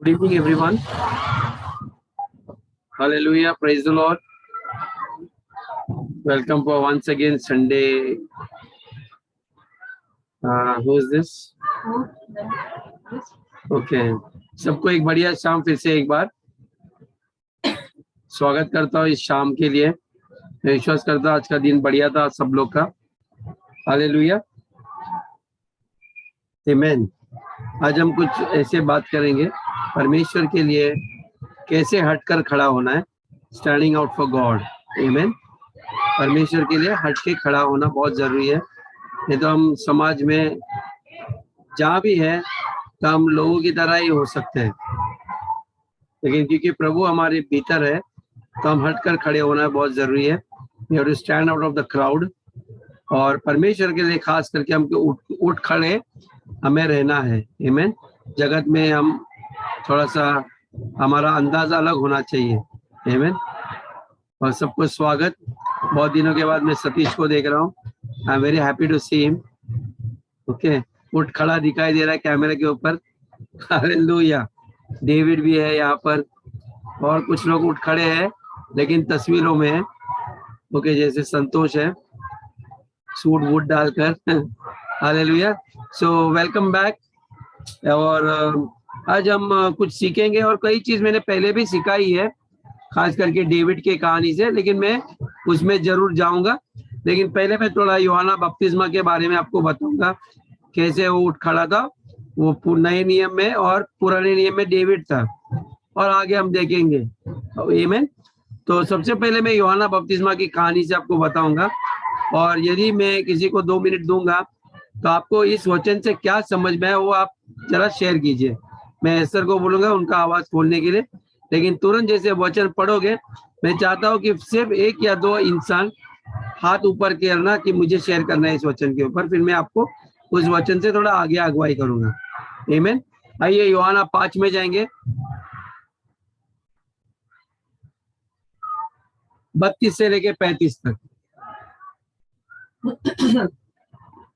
Good evening, everyone. Hallelujah. Praise the Lord. Welcome for once again Sunday. Who is this? Okay. सबको एक बढ़िया शाम फिर से एक बार स्वागत करता हूँ इस शाम के लिए। मैं विश्वास करता हूँ आज का दिन बढ़िया था सब लोग का। हालेलुया। आमीन। आज हम कुछ ऐसे बात करेंगे परमेश्वर के लिए कैसे हटकर खड़ा होना है, स्टैंडिंग आउट फॉर गॉड। आमीन। परमेश्वर के लिए हट के खड़ा होना बहुत जरूरी है। नहीं तो हम समाज में जहाँ भी है तो हम लोगों की तरह ही हो सकते हैं, लेकिन क्योंकि प्रभु हमारे भीतर है तो हम हटकर खड़े होना बहुत जरूरी है। We have to stand out of the crowd. और परमेश्वर के लिए खास करके हमको उठ खड़े हमें रहना है। आमीन। जगत में हम थोड़ा सा हमारा अंदाजा अलग होना चाहिए। आमीन। और सबको स्वागत। बहुत दिनों के बाद मैं सतीश को देख रहा हूँ। I am very happy to see him. Okay, उठ खड़ा दिखाई दे रहा है कैमरे के ऊपर। हालेलुया। डेविड भी है यहाँ पर और कुछ लोग उठ खड़े हैं लेकिन तस्वीरों में है। ओके, जैसे संतोष है सूट वूट डालकर। हालेलुया। So welcome back. और आज हम कुछ सीखेंगे और कई चीज मैंने पहले भी सिखाई है, खास करके डेविड के कहानी से, लेकिन मैं उसमें जरूर जाऊंगा। लेकिन पहले मैं थोड़ा यूहन्ना बपतिस्मा के बारे में आपको बताऊंगा, कैसे वो उठ खड़ा था। वो नए नियम में और पुराने नियम में डेविड था, और आगे हम देखेंगे। आमीन। तो सबसे पहले मैं यूहन्ना बपतिस्मा की कहानी से आपको बताऊंगा, और यदि मैं किसी को 2 मिनट दूंगा तो आपको इस वचन से क्या समझ में है वो आप जरा शेयर कीजिए। मैं एस्तर को बोलूंगा उनका आवाज खोलने के लिए, लेकिन तुरंत जैसे वचन पढ़ोगे मैं चाहता हूँ कि सिर्फ 1 या 2 इंसान हाथ ऊपर करना कि मुझे शेयर करना है इस वचन के ऊपर, फिर मैं आपको उस वचन से थोड़ा आगे अगुवाई करूंगा। आमीन। आइए यूहन्ना 5 में जाएंगे, 32 से लेके 35 तक।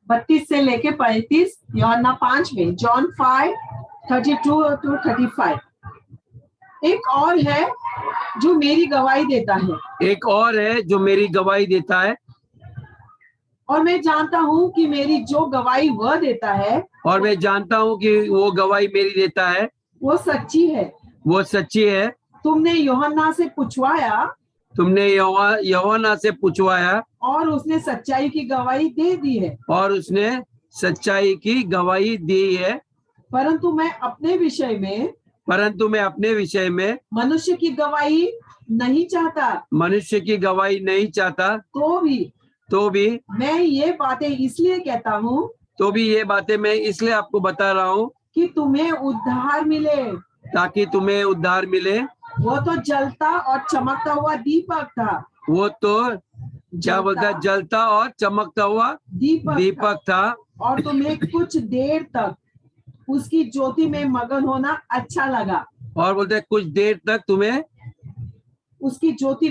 32 से लेके 35, यूहन्ना 5 में, जॉन 5:32 to 35। एक और है जो मेरी गवाही देता है, एक और है जो मेरी गवाही देता है, और मैं जानता हूँ कि मेरी जो गवाही वह देता है, और मैं जानता हूँ कि वो गवाही मेरी देता है वो सच्ची है। वो सच्ची है। तुमने यूहन्ना से पूछवाया, तुमने यूहन्ना से पूछवाया, और उसने सच्चाई की गवाही दे दी है। और उसने सच्चाई की गवाही दी है। परंतु मैं अपने विषय में मनुष्य की गवाही नहीं चाहता। मनुष्य की गवाही नहीं चाहता। तो भी मैं ये बातें इसलिए कहता हूँ, ये बातें मैं इसलिए आपको बता रहा हूँ कि तुम्हें उद्धार मिले। ताकि तुम्हें उद्धार मिले। वो तो जलता और चमकता हुआ दीपक था। वो तो क्या बोलता है, जलता और चमकता हुआ दीपक था। और तुम्हें कुछ देर तक उसकी ज्योति में मगन होना अच्छा लगा। और बोलते हैं कुछ देर तक तुम्हें उसकी ज्योति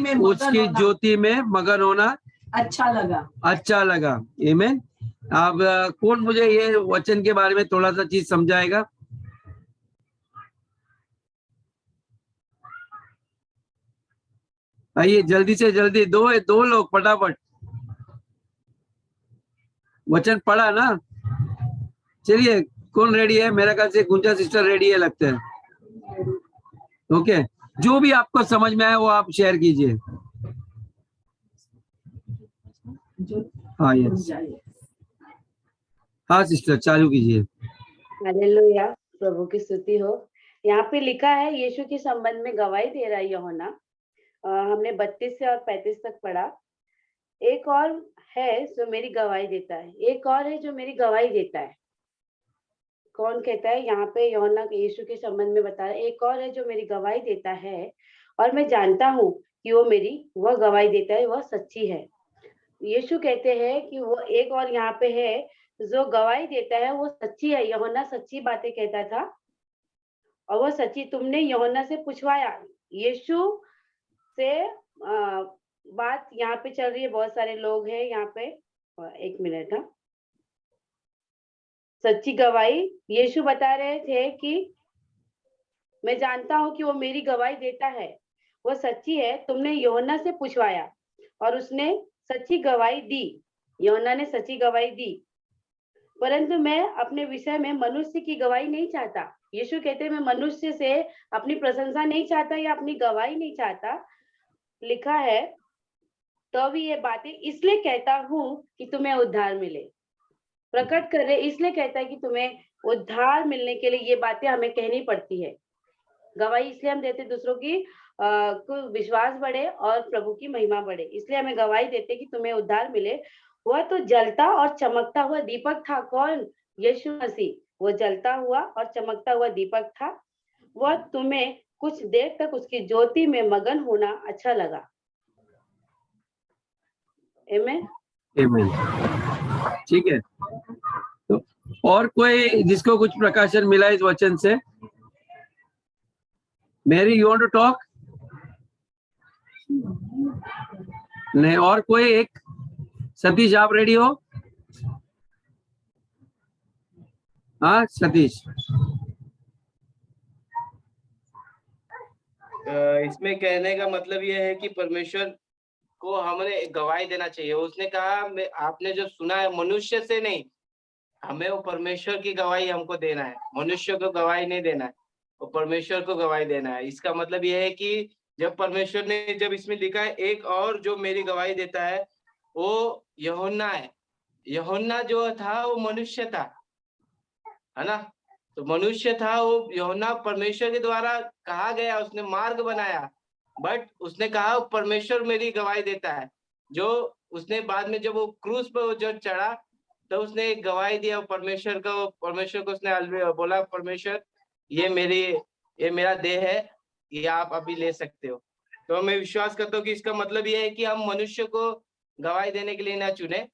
में मगन होना अच्छा लगा। आमीन। अब कौन मुझे ये वचन के बारे में थोड़ा सा चीज समझाएगा? आइए जल्दी से जल्दी, दो लोग फटाफट। वचन पढ़ा ना? चलिए, कौन रेडी है? मेरा ख्याल से गुंजा सिस्टर रेडी है लगता है। ओके, जो भी आपको समझ में आए वो आप शेयर कीजिए। हाँ यस, हाँ सिस्टर चालू कीजिए। हालेलुया, प्रभु की स्तुति हो। यहाँ पे लिखा है यीशु के संबंध में गवाही दे रहा है यूहन्ना। हमने 32 से और 35 तक पढ़ा। एक और है जो मेरी गवाही देता है, एक और है जो मेरी गवाही देता है। कौन कहता है? यहाँ पे यूहन्ना यीशु के संबंध में बता रहा है, एक और है जो मेरी गवाही देता है, और मैं जानता हूँ कि वह गवाही देता है, वह सच्ची है। यीशु कहते हैं कि वो एक और यहाँ पे है जो गवाही देता है, वो सच्ची है। यूहन्ना सच्ची बातें कहता था, और वो सच्ची। तुमने यूहन्ना से पूछवाया। यीशु से बात यहाँ पे चल रही है, बहुत सारे लोग हैं यहाँ पे। 1 मिनट। हाँ, सच्ची गवाही। यीशु बता रहे थे कि मैं जानता हूँ कि वो मेरी गवाही देता है, वो सच्ची है। तुमने यूहन्ना से पूछवाया और उसने सच्ची गवाही दी। यूहन्ना ने सच्ची गवाही दी, परंतु मैं अपने विषय में मनुष्य की गवाही नहीं चाहता। यीशु कहते हैं, मैं मनुष्य से अपनी प्रशंसा नहीं चाहता या अपनी गवाही नहीं चाहता। लिखा है, तो भी ये बातें इसलिए कहता हूँ कि तुम्हें उद्धार मिले। प्रकट कर रहे इसलिए कहता है कि तुम्हें उद्धार मिलने के लिए ये बातें हमें कहनी पड़ती है। गवाही इसलिए हम देते दूसरों की को विश्वास बढ़े और प्रभु की महिमा बढ़े, इसलिए हमें गवाही देते कि तुम्हें उद्धार मिले। वह तो जलता और चमकता हुआ दीपक था। कौन? यीशु मसीह। वो जलता हुआ और चमकता हुआ दीपक था। वह तुम्हें कुछ देर तक उसकी ज्योति में मगन होना अच्छा लगा। आमीन। आमीन। ठीक है, तो और कोई जिसको कुछ प्रकाशन मिला इस वचन से? Mary, you want to talk? नहीं, और कोई एक? सतीश, आप रेडी हो? हाँ सतीश। इसमें कहने का मतलब ये है कि परमेश्वर को हमने गवाही देना चाहिए। उसने कहा, आपने जो सुना है मनुष्य से नहीं, हमें वो परमेश्वर की गवाही हमको देना है, मनुष्य को गवाही नहीं देना है, वो परमेश्वर को गवाही देना है। इसका मतलब यह है कि जब परमेश्वर ने, जब इसमें लिखा है एक और जो मेरी गवाही देता है, वो यूहन्ना है। यूहन्ना जो था वो मनुष्य था, है ना? तो मनुष्य था वो। यूहन्ना परमेश्वर के द्वारा कहा गया, उसने मार्ग बनाया, बट उसने कहा परमेश्वर मेरी गवाही देता है। जो उसने बाद में जब वो क्रूस पर जो चढ़ा तो उसने एक गवाही दिया परमेश्वर को उसने बोला, परमेश्वर ये मेरा देह है, ये आप अभी ले सकते हो। तो मैं विश्वास करता हूँ कि इसका मतलब ये है कि हम मनुष्य को गवाही देने के लिए ना चुने,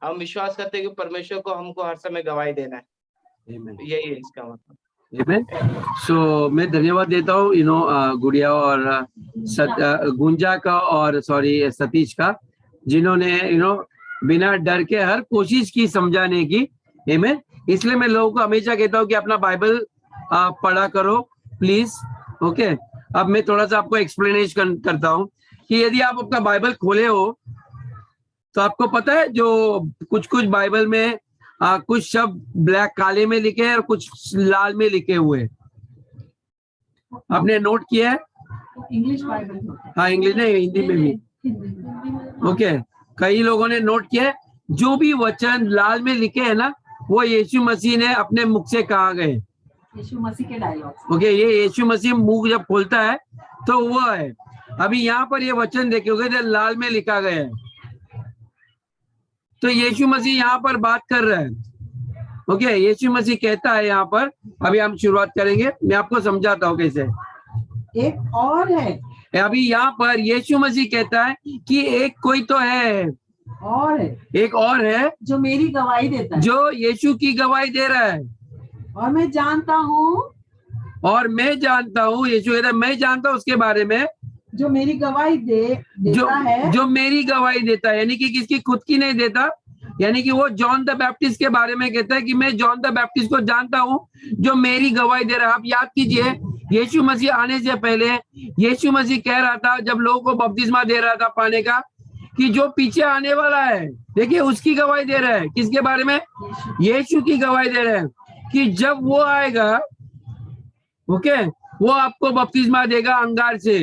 हम विश्वास करते हैं कि परमेश्वर को हमको हर समय गवाही देना है। यही है इसका मतलब। सो मैं धन्यवाद देता हूँ गुड़िया और गुंजा का और सतीश का, जिन्होंने बिना डर के हर कोशिश की समझाने की। आमीन। इसलिए मैं लोगों को हमेशा कहता हूँ कि अपना बाइबल पढ़ा करो प्लीज। ओके, अब मैं थोड़ा सा आपको एक्सप्लेनेशन करता हूँ कि यदि आप अपना बाइबल खोले हो तो आपको पता है जो कुछ बाइबल में कुछ शब्द ब्लैक काले में लिखे हैं और कुछ लाल में लिखे हुए हैं। आपने नोट किया है? English Bible. हाँ, इंग्लिश नहीं, हिंदी में भी। ओके, कई लोगों ने नोट किया है, जो भी वचन लाल में लिखे हैं ना, वो यीशु मसीह ने अपने मुख से कहा गए। यीशु मसीह के डायलॉग। ओके, ये यीशु मसीह मुंह जब खोलता है तो वो है। अभी यहाँ पर ये वचन देखोगे लाल में लिखा गया है, तो यीशु मसीह यहाँ पर बात कर रहा है। ओके, यीशु मसीह कहता है यहाँ पर, अभी हम शुरुआत करेंगे, मैं आपको समझाता हूँ कैसे। एक और है, अभी यहाँ पर यीशु मसीह कहता है कि एक कोई तो है, और है, एक और है जो मेरी गवाही देता है, जो यीशु की गवाही दे रहा है। और मैं जानता हूँ, यीशु कहता है मैं जानता हूँ उसके बारे में, जो मेरी गवाही देता है, जो मेरी गवाही देता है, यानी कि किसकी खुद की नहीं देता, यानी कि वो जॉन द बैप्टिस्ट के बारे में कहता है कि मैं जॉन द बैप्टिस्ट को जानता हूँ जो मेरी गवाही दे रहा है। आप याद कीजिए, यीशु मसीह आने से पहले यीशु मसीह कह रहा था, जब लोगों को बपतिस्मा दे रहा था पाने का, कि जो पीछे आने वाला है, देखिए उसकी गवाही दे रहा है। किसके बारे में? यीशु की गवाही दे रहे हैं कि जब वो आएगा, ओके, वो आपको बपतिस्मा देगा अंगार से।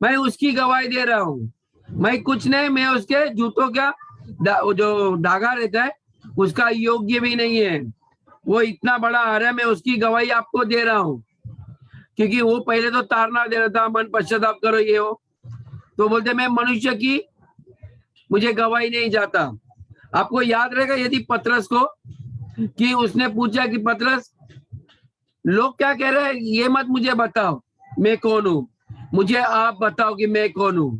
मैं उसकी गवाही दे रहा हूँ, मैं कुछ नहीं, मैं उसके जूतों का जो धागा रहता है उसका योग्य भी नहीं है। वो इतना बड़ा आ रहा है, मैं उसकी गवाही आपको दे रहा हूँ। क्योंकि वो पहले तो तारना दे रहा था, मन पश्चाताप करो ये हो, तो बोलते मैं मनुष्य की मुझे गवाही नहीं जाता। आपको याद रहेगा यदि पतरस को, कि उसने पूछा कि पतरस, लोग क्या कह रहे हैं, ये मत मुझे बताओ मैं कौन हूं, मुझे आप बताओ कि मैं कौन हूं।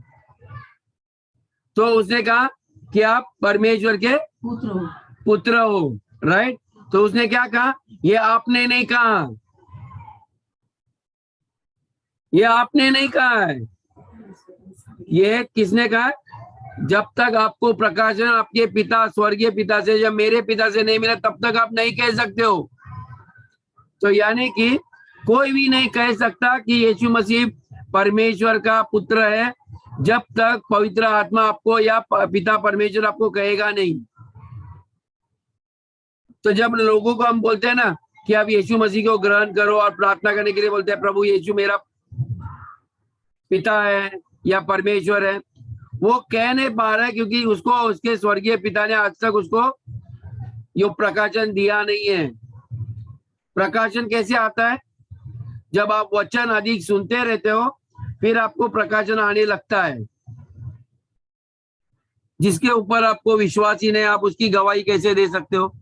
तो उसने कहा कि आप परमेश्वर के पुत्र हो, राइट? तो उसने क्या कहा? ये आपने नहीं कहा, ये आपने नहीं कहा है, ये किसने कहा? जब तक आपको प्रकाशन आपके पिता, स्वर्गीय पिता से या मेरे पिता से नहीं मिला, तब तक आप नहीं कह सकते हो। तो यानी कि कोई भी नहीं कह सकता कि यीशु मसीह परमेश्वर का पुत्र है जब तक पवित्र आत्मा आपको या पिता परमेश्वर आपको कहेगा नहीं। तो जब लोगों को हम बोलते हैं ना कि आप यीशु मसीह को ग्रहण करो और प्रार्थना करने के लिए बोलते हैं प्रभु यीशु मेरा पिता है या परमेश्वर है, वो कह नहीं पा रहा है क्योंकि उसको उसके स्वर्गीय पिता ने आज तक उसको यो प्रकाशन दिया नहीं है। प्रकाशन कैसे आता है? जब आप वचन अधिक सुनते रहते हो फिर आपको प्रकाशन आने लगता है। जिसके ऊपर आपको विश्वास ही नहीं, आप उसकी गवाही कैसे दे सकते हो?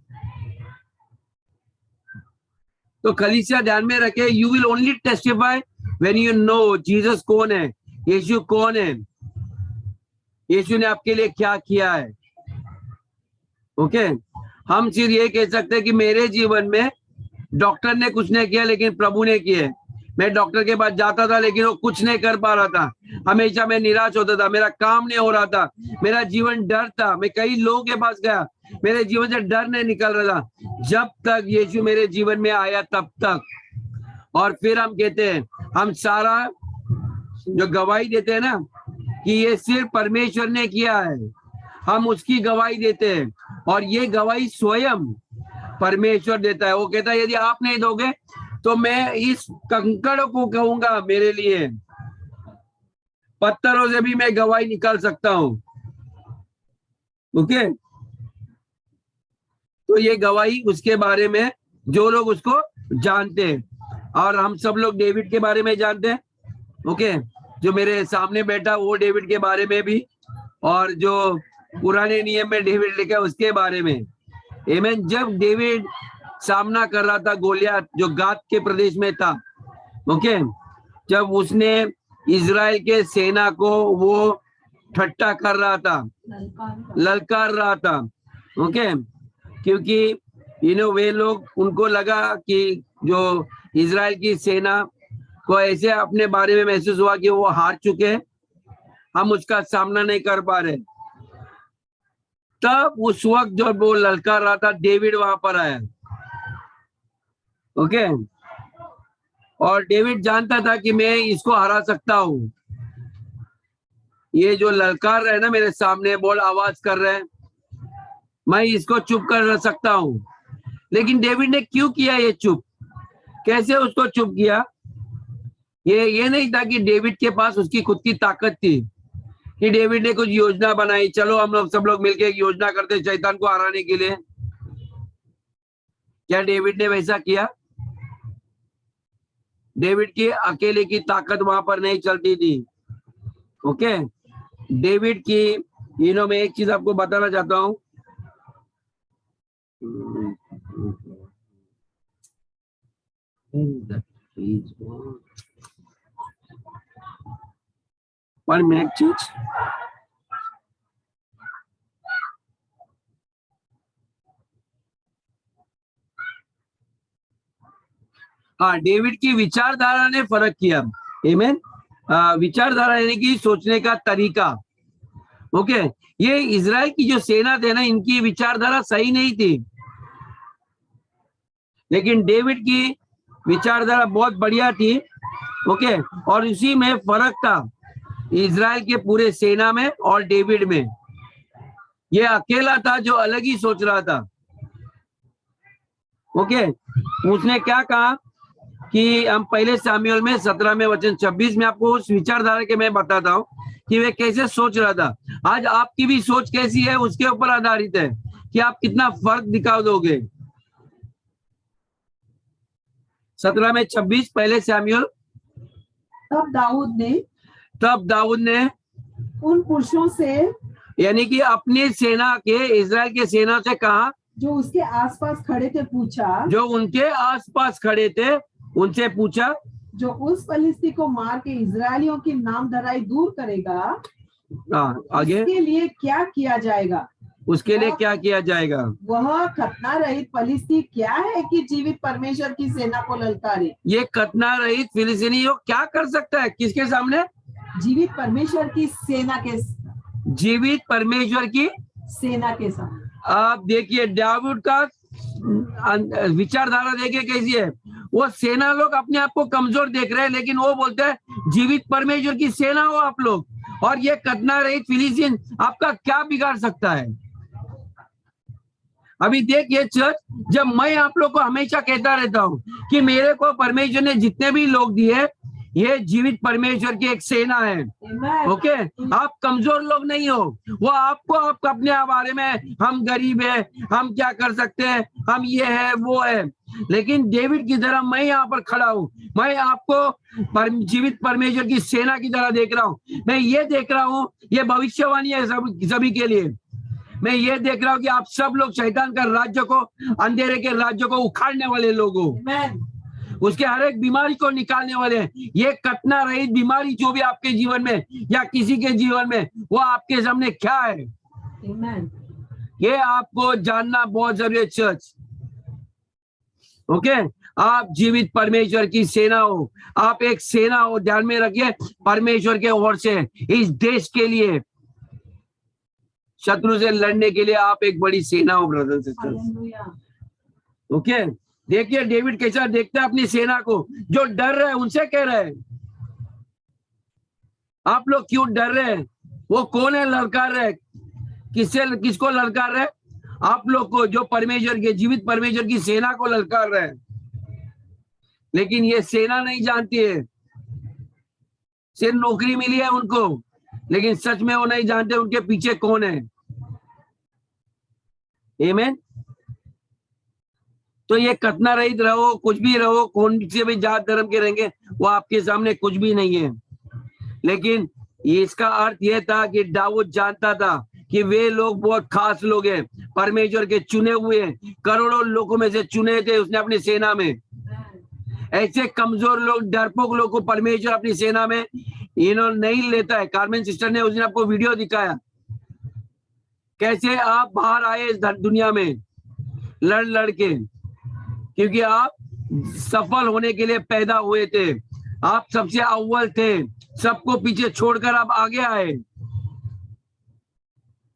तो कलीसिया ध्यान में रखे, you will only testify when you know Jesus कौन है, यीशु कौन है, यीशु ने आपके लिए क्या किया है। ओके, हम सिर्फ ये कह सकते हैं कि मेरे जीवन में डॉक्टर ने कुछ नहीं किया लेकिन प्रभु ने किया। मैं डॉक्टर के पास जाता था लेकिन वो कुछ नहीं कर पा रहा था, हमेशा मैं निराश होता था, मेरा काम नहीं हो रहा था, मेरा जीवन डर था। मैं कई लोगों के पास गया, मेरे जीवन से डर नहीं निकल रहा था जब तक यीशु मेरे जीवन में आया तब तक। और फिर हम कहते हैं, हम सारा जो गवाही देते हैं ना कि ये सिर्फ परमेश्वर ने किया है, हम उसकी गवाही देते हैं और ये गवाही स्वयं परमेश्वर देता है। वो कहता है यदि आप नहीं दोगे तो मैं इस कंकड़ को कहूंगा मेरे लिए, पत्थरों से भी मैं गवाही निकाल सकता हूं। ओके, तो ये गवाही उसके बारे में जो लोग उसको जानते हैं, और हम सब लोग डेविड के बारे में जानते हैं। ओके, जो मेरे सामने बैठा वो डेविड के बारे में भी, और जो पुराने नियम में डेविड लिखा है उसके बारे में। आमीन। जब डेविड सामना कर रहा था गोलियत जो गाद के प्रदेश में था, ओके, जब उसने इजराइल के सेना को वो ठट्टा कर रहा था, ललकार रहा था, ओके, क्योंकि वे लोग, उनको लगा कि जो इजराइल की सेना को ऐसे अपने बारे में महसूस हुआ कि वो हार चुके, हम उसका सामना नहीं कर पा रहे। तब उस वक्त जो वो ललकार रहा था, डेविड वहां पर आया। ओके, और डेविड जानता था कि मैं इसको हरा सकता हूं। ये जो ललकार रहे ना मेरे सामने, बोल आवाज कर रहे हैं, मैं इसको चुप कर सकता हूं। लेकिन डेविड ने क्यों किया ये चुप? कैसे उसको चुप किया? ये नहीं था कि डेविड के पास उसकी खुद की ताकत थी कि डेविड ने कुछ योजना बनाई, चलो हम लोग सब लोग मिलकर एक योजना करते शैतान को हराने के लिए। क्या डेविड ने वैसा किया? डेविड की अकेले की ताकत वहां पर नहीं चलती थी। ओके, डेविड की मैं एक चीज आपको बताना चाहता हूं। One minute, church. हाँ, डेविड की विचारधारा ने फर्क किया। आमीन। विचारधारा यानी कि सोचने का तरीका। ओके, ये इजराइल की जो सेना थे ना, इनकी विचारधारा सही नहीं थी, लेकिन डेविड की विचारधारा बहुत बढ़िया थी। ओके, और उसी में फर्क था इजराइल के पूरे सेना में और डेविड में। ये अकेला था जो अलग ही सोच रहा था। ओके, उसने क्या कहा कि हम पहले सामुएल में 17 में वचन 26 में आपको उस विचारधारा के मैं बताता हूँ कि वे कैसे सोच रहा था। आज आपकी भी सोच कैसी है उसके ऊपर आधारित है कि आप कितना फर्क दिखा दोगे। 17 में 26 पहले सामुएल। तब दाऊद ने उन पुरुषों से, यानी कि अपनी सेना के, इजराइल के सेना से कहा, जो उसके आसपास खड़े थे, पूछा, जो उनके आसपास खड़े थे उनसे पूछा, जो उस फलिस्ती को मार के इजरायलियों की नामधराई दूर करेगा, आगे उसके लिए क्या किया जाएगा? उसके लिए क्या किया जाएगा? वह खतना रहित फलिस्ती क्या है कि जीवित परमेश्वर की सेना को ललकारे? ये खतना रहित फिलिस्तीनी क्या कर सकता है? किसके सामने? जीवित परमेश्वर की सेना के, जीवित परमेश्वर की सेना के सामने। आप देखिए दाऊद का विचारधारा देखिए कैसी है। वो सेना लोग अपने आप को कमजोर देख रहे हैं, लेकिन वो बोलते हैं जीवित परमेश्वर की सेना हो आप लोग, और ये कतना रहित फिलिस्तीन आपका क्या बिगाड़ सकता है। अभी देखिए चर्च, जब मैं आप लोग को हमेशा कहता रहता हूं कि मेरे को परमेश्वर ने जितने भी लोग दिए, ये जीवित परमेश्वर की एक सेना है। ओके, आप कमजोर लोग नहीं हो। वो आपको आप अपने बारे में, हम गरीब है, हम क्या कर सकते हैं, हम ये है वो है, लेकिन डेविड की तरह मैं यहाँ पर खड़ा हूँ। मैं आपको जीवित परमेश्वर की सेना की तरह देख रहा हूँ। मैं ये देख रहा हूँ, ये भविष्यवाणी है सभी के लिए। मैं ये देख रहा हूँ कि आप सब लोग शैतान का राज्य को, अंधेरे के राज्य को उखाड़ने वाले लोग हो, उसके हर एक बीमारी को निकालने वाले हैं। ये कतना रहित बीमारी जो भी आपके जीवन में या किसी के जीवन में, वो आपके सामने क्या है, ये आपको जानना बहुत जरूरी है चर्च। ओके, आप जीवित परमेश्वर की सेना हो, आप एक सेना हो, ध्यान में रखिए, परमेश्वर के ओर से इस देश के लिए, शत्रु से लड़ने के लिए आप एक बड़ी सेना हो ब्रदर सिस्टर्स। ओके, देखिए डेविड कैसा देखता है अपनी सेना को। जो डर रहे हैं उनसे कह रहे हैं, आप लोग क्यों डर रहे हैं? वो कौन है ललकार रहे? किसको ललकार रहे? आप लोग को, जो परमेश्वर के, जीवित परमेश्वर की सेना को ललकार रहे हैं। लेकिन ये सेना नहीं जानती है, सिर्फ नौकरी मिली है उनको, लेकिन सच में वो नहीं जानते उनके पीछे कौन है। आमीन। तो ये कतना रहित रहो, कुछ भी रहो, कौन से भी जात धर्म के रहेंगे, वो आपके सामने कुछ भी नहीं है। लेकिन इसका अर्थ यह था कि दाऊद जानता था कि वे लोग बहुत खास लोग हैं, परमेश्वर के चुने हुए हैं, करोड़ों लोगों में से चुने थे उसने अपनी सेना में। ऐसे कमजोर लोग, डरपोक लोग को परमेश्वर अपनी सेना में नहीं लेता है। कार्मेन सिस्टर ने उस दिन आपको वीडियो दिखाया कैसे आप बाहर आए इस दुनिया में लड़ के, क्योंकि आप सफल होने के लिए पैदा हुए थे, आप सबसे अव्वल थे, सबको पीछे छोड़कर आप आगे आए।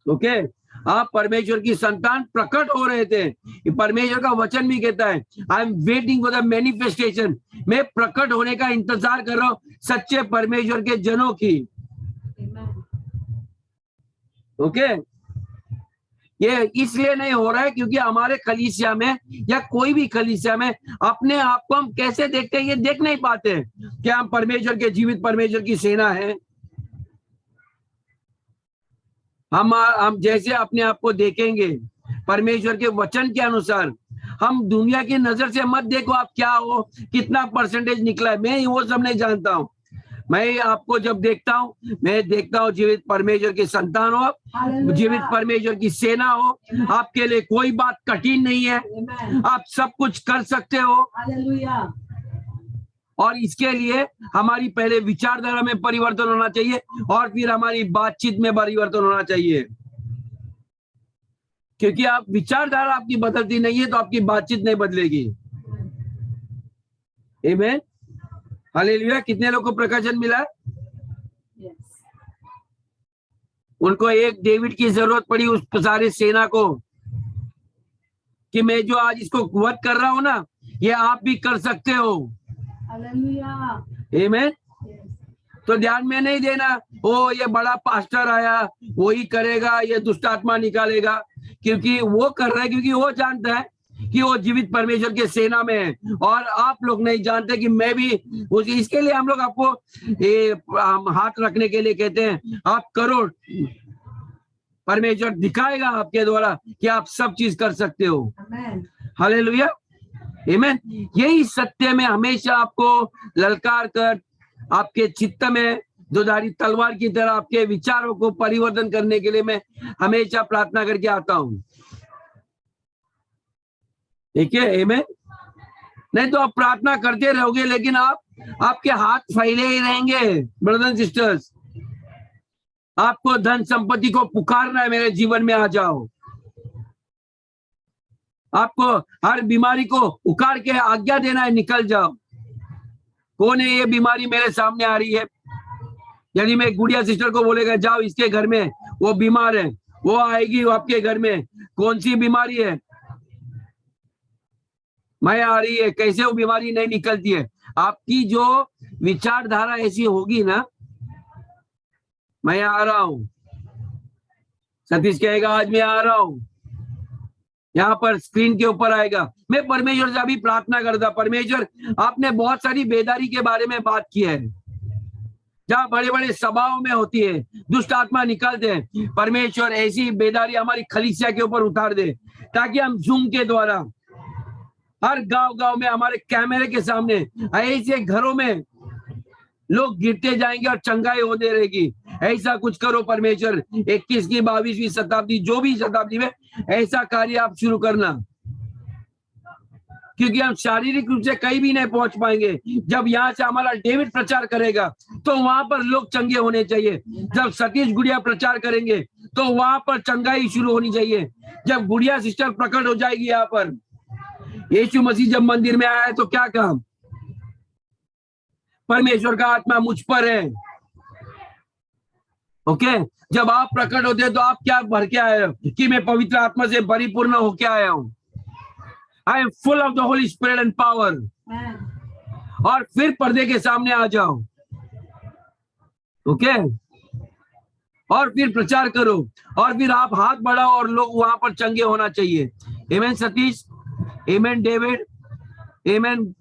ओके, आप परमेश्वर की संतान प्रकट हो रहे थे। परमेश्वर का वचन भी कहता है, I am waiting for the manifestation, मैं प्रकट होने का इंतजार कर रहा हूं सच्चे परमेश्वर के जनों की। ओके, ये इसलिए नहीं हो रहा है क्योंकि हमारे कलीसिया में या कोई भी कलीसिया में अपने आप को हम कैसे देखते हैं ये देख नहीं पाते। क्या हम परमेश्वर के, जीवित परमेश्वर की सेना है? हम जैसे अपने आप को देखेंगे परमेश्वर के वचन के अनुसार, हम दुनिया की नजर से मत देखो आप क्या हो, कितना परसेंटेज निकला है, मैं वो सब नहीं जानता हूँ। मैं आपको जब देखता हूँ, मैं देखता हूँ जीवित परमेश्वर के संतान हो, जीवित परमेश्वर की सेना हो, आपके लिए कोई बात कठिन नहीं है, आप सब कुछ कर सकते हो। और इसके लिए हमारी पहले विचारधारा में परिवर्तन होना चाहिए और फिर हमारी बातचीत में परिवर्तन होना चाहिए। क्योंकि आप विचारधारा आपकी बदलती नहीं है तो आपकी बातचीत नहीं बदलेगी। आमीन, हालेलुया। कितने लोगों को प्रकाशन मिला? उनको एक डेविड की जरूरत पड़ी उस सारे सेना को, कि मैं जो आज इसको वध कर रहा हूं ना, ये आप भी कर सकते हो। आमीन। तो ध्यान में नहीं देना, ओ ये बड़ा पास्टर आया वो ही करेगा, ये दुष्ट आत्मा निकालेगा, क्योंकि वो कर रहा है, क्योंकि वो जानता है कि वो जीवित परमेश्वर के सेना में है, और आप लोग नहीं जानते कि मैं भी इसके लिए हम लोग आपको हाथ रखने के लिए कहते हैं, आप करो, परमेश्वर दिखाएगा आपके द्वारा कि आप सब चीज कर सकते हो। हालेलुया, आमीन। यही सत्य में हमेशा आपको ललकार कर आपके चित्त में दुधारी तलवार की तरह आपके विचारों को परिवर्तन करने के लिए मैं हमेशा प्रार्थना करके आता हूं। ठीक है, आमीन। नहीं तो आप प्रार्थना करते रहोगे लेकिन आपके हाथ फैले ही रहेंगे। ब्रदर्स एंड सिस्टर्स, आपको धन संपत्ति को पुकारना है, मेरे जीवन में आ जाओ। आपको हर बीमारी को उखाड़ के आज्ञा देना है, निकल जाओ। कौन है ये बीमारी मेरे सामने आ रही है? यदि मैं गुड़िया सिस्टर को बोलेगा जाओ इसके घर में, वो बीमार है, वो आएगी वो आपके घर में, कौन सी बीमारी है? माया आ रही है, कैसे वो बीमारी नहीं निकलती है? आपकी जो विचारधारा ऐसी होगी ना, मैं आ रहा हूं, सतीश कहेगा आज मैं आ रहा हूं, यहाँ पर स्क्रीन के ऊपर आएगा। मैं परमेश्वर से अभी प्रार्थना करता, परमेश्वर आपने बहुत सारी बेदारी के बारे में बात की है, जहाँ बड़े बड़े सभाओं में होती है, दुष्ट आत्मा निकलते हैं। परमेश्वर ऐसी बेदारी हमारी खलीसिया के ऊपर उतार दे, ताकि हम जूम के द्वारा हर गांव गांव में, हमारे कैमरे के सामने, ऐसे घरों में लोग गिरते जाएंगे और चंगाई होते रहेगी। ऐसा कुछ करो परमेश्वर, 21वीं 22वीं शताब्दी, जो भी शताब्दी में ऐसा कार्य आप शुरू करना, क्योंकि हम शारीरिक रूप से कहीं भी नहीं पहुंच पाएंगे। जब यहाँ से हमारा डेविड प्रचार करेगा तो वहां पर लोग चंगे होने चाहिए। जब सतीश गुड़िया प्रचार करेंगे तो वहां पर चंगाई शुरू होनी चाहिए। जब गुड़िया सिस्टर प्रकट हो जाएगी यहाँ पर, यीशु मसीह जब मंदिर में आया है तो क्या कहा? परमेश्वर का आत्मा मुझ पर है। ओके, जब आप प्रकट होते हैं तो आप क्या भर के आए हो? कि मैं पवित्र आत्मा से परिपूर्ण होके आया हूं। I am full of the Holi spirit and power. और फिर पर्दे के सामने आ जाओ, ओके, और फिर प्रचार करो, और फिर आप हाथ बढ़ाओ और लोग वहां पर चंगे होना चाहिए। आमेन सतीश, आमेन डेविड, आमेन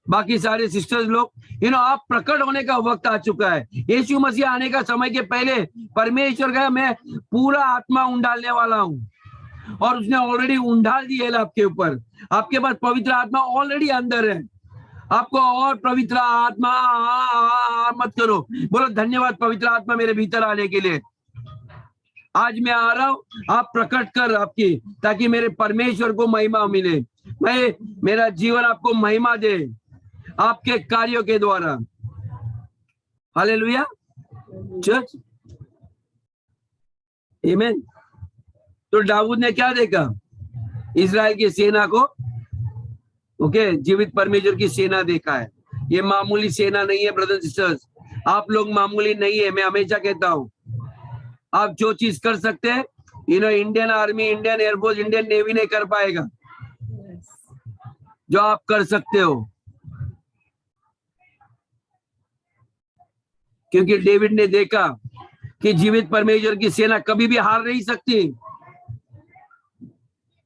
बाकी सारे सिस्टर्स लोग, आप प्रकट होने का वक्त आ चुका है। यीशु मसीह आने का समय के पहले परमेश्वर का मैं पूरा आत्मा उंडालने वाला हूं, और उसने ऑलरेडी उंडाल दी है आपके ऊपर। आपके पास पवित्र आत्मा ऑलरेडी अंदर है। आपको और पवित्र आत्मा मत करो, बोलो धन्यवाद पवित्र आत्मा मेरे भीतर आने के लिए। आज मैं आ रहा हूं, आप प्रकट कर आपकी, ताकि मेरे परमेश्वर को महिमा मिले, मेरा जीवन आपको महिमा दे आपके कार्यों के द्वारा। हालेलुया चर्च, आमीन। तो दाऊद ने क्या देखा? इजराइल की सेना को, ओके, जीवित परमेश्वर की सेना देखा है। ये मामूली सेना नहीं है ब्रदर्स सिस्टर्स, आप लोग मामूली नहीं है। मैं हमेशा कहता हूं, आप जो चीज कर सकते हैं, Indian army, Indian air force, Indian navy नहीं कर पाएगा जो आप कर सकते हो। क्योंकि डेविड ने देखा कि जीवित परमेश्वर की सेना कभी भी हार नहीं सकती,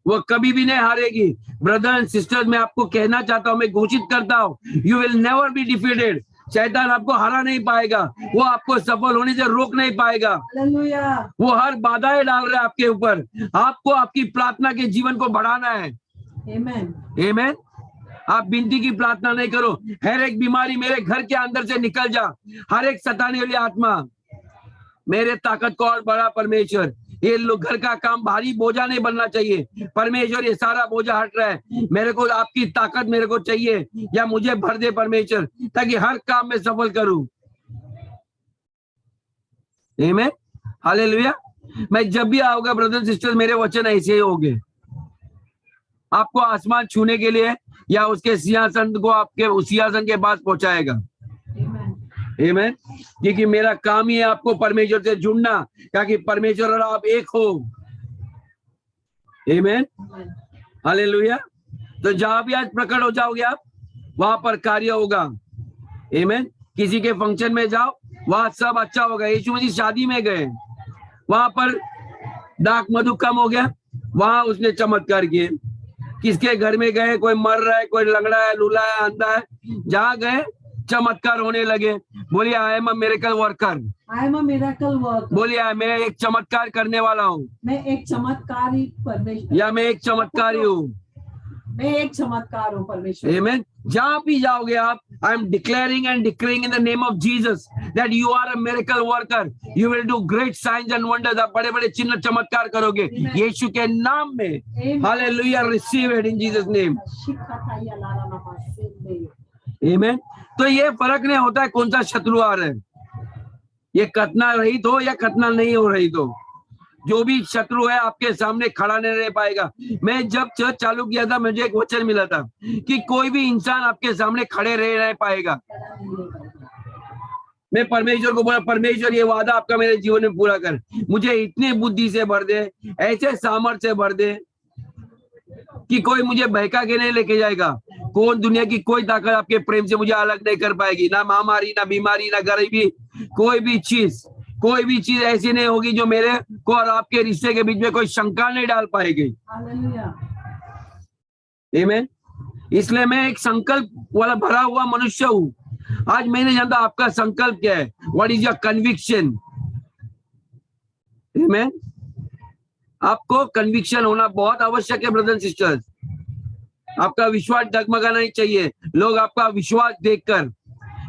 वो कभी भी नहीं हारेगी। ब्रदर एंड सिस्टर्स, मैं आपको कहना चाहता हूं, मैं घोषित करता हूं, you will never be defeated. शैतान आपको हरा नहीं पाएगा, वो आपको सफल होने से रोक नहीं पाएगा। वो हर बाधाएं डाल रहा है आपके ऊपर, आपको आपकी प्रार्थना के जीवन को बढ़ाना है। आमीन, आमीन। आप बिनती की प्रार्थना नहीं करो, हर एक बीमारी मेरे घर के अंदर से निकल जा, हर एक सताने वाली आत्मा मेरे ताकत को और बड़ा परमेश्वर। ये लोग घर का काम भारी बोझा नहीं बनना चाहिए। परमेश्वर ये सारा बोझा हट रहा है, मेरे को आपकी ताकत मेरे को चाहिए, या मुझे भर दे परमेश्वर, ताकि हर काम में सफल करूं। आमीन, हालेलुया। मैं जब भी आऊंगा ब्रदर सिस्टर, मेरे वचन ऐसे ही होंगे, आपको आसमान छूने के लिए या उसके सिंहासन को आपके उस सिंहासन के पास पहुंचाएगा। आमीन, क्योंकि मेरा काम ही है आपको परमेश्वर से जुड़ना, ताकि परमेश्वर और आप एक हो। आमीन, हालेलुया। तो जहां भी आज प्रकट हो जाओगे आप, वहां पर कार्य होगा। आमीन। किसी के फंक्शन में जाओ, वहां सब अच्छा होगा। यीशु मसीह शादी में गए, वहां पर दाख मधु कम हो गया, वहां उसने चमत्कार किए। किसके घर में गए, कोई मर रहा है, कोई लंगड़ा है, लूला है, अंधा है, जहां गए चमत्कार होने लगे। बोलिए I am a miracle worker, I am a miracle worker. बोलिए मैं एक चमत्कार करने वाला हूँ, मैं एक चमत्कारी परमेश्वर, या मैं एक चमत्कारी हूँ, मैं एक चमत्कार हूँ परमेश्वर। आमीन। जहां भी जाओगे आप, I am declaring and declaring in the name of Jesus that you are a miracle worker, you will do great signs and wonders. आप बड़े बड़े चिन्ह चमत्कार करोगे यीशु के नाम में। Hallelujah, receive it in Jesus name. आमीन। तो ये फर्क नहीं होता है कौन सा शत्रु आ रहा है, ये खतना रहित हो या खतना नहीं हो रही, तो जो भी शत्रु है आपके सामने खड़ा नहीं रह पाएगा। मैं जब चर्च चालू किया था, मुझे एक वचन मिला था कि कोई भी इंसान आपके सामने खड़े रह नहीं पाएगा। मैं परमेश्वर को बोला, परमेश्वर ये वादा आपका मेरे जीवन में पूरा कर, मुझे इतनी बुद्धि से भर दे, ऐसे सामर्थ्य से भर दे कि कोई मुझे बहका के नहीं लेके जाएगा। कौन दुनिया की कोई ताकत आपके प्रेम से मुझे अलग नहीं कर पाएगी। ना महामारी, ना बीमारी, ना गरीबी, कोई भी चीज ऐसी नहीं होगी जो मेरे को और आपके रिश्ते के बीच में कोई शंका नहीं डाल पाएगी। हालेलुया। आमीन। इसलिए मैं एक संकल्प वाला भरा हुआ मनुष्य हूं। आज मैं नहीं जानता आपका संकल्प क्या है। What is your conviction? आमीन। आपको कन्विक्शन होना बहुत आवश्यक है ब्रदर एंड सिस्टर्स। आपका विश्वास डगमगाना नहीं चाहिए। लोग आपका विश्वास देखकर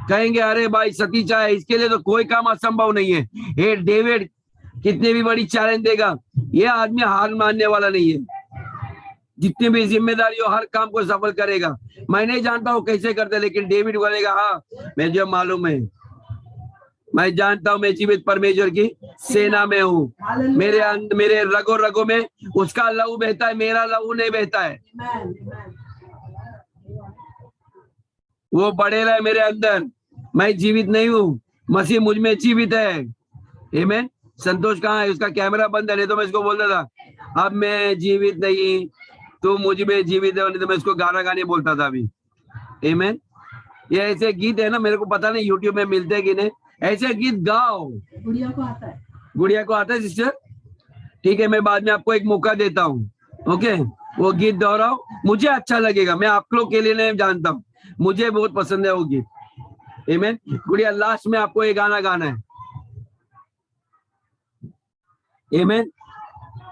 कहेंगे अरे भाई सतीश है, इसके लिए तो कोई काम असंभव नहीं है। ये डेविड कितने भी बड़ी चैलेंज देगा, ये आदमी हार मानने वाला नहीं है। जितनी भी जिम्मेदारी हो हर काम को सफल करेगा। मैं नहीं जानता हूँ कैसे करते, लेकिन डेविड बोलेगा हाँ मुझे मालूम है, मैं जानता हूँ मैं जीवित परमेश्वर की सेना में हूँ। मेरे रगों रगों में उसका लहू बहता है, मेरा लहू नहीं बहता है। वो बढ़ेला है मेरे अंदर। मैं जीवित नहीं हूँ, मसीह मुझ में जीवित है। आमीन। संतोष कहाँ है? उसका कैमरा बंद है, नहीं तो मैं इसको बोलता था अब मैं जीवित नहीं, तू मुझ में जीवित है, नहीं तो मैं इसको गाना गाने बोलता था अभी। आमीन। ये ऐसे गीत है ना, मेरे को पता नहीं यूट्यूब में मिलते हैं कि नहीं। ऐसे गीत गाओ। गुड़िया को आता है। गुड़िया को आता है सिस्टर? ठीक है, मैं बाद में आपको एक मौका देता हूँ। ओके, वो गीत दोहराओ, मुझे अच्छा लगेगा। मैं आप लोग के लिए नहीं जानता हूँ, मुझे बहुत पसंद है वो गीत। आमीन। गुड़िया लास्ट में आपको ये गाना गाना है। आमीन।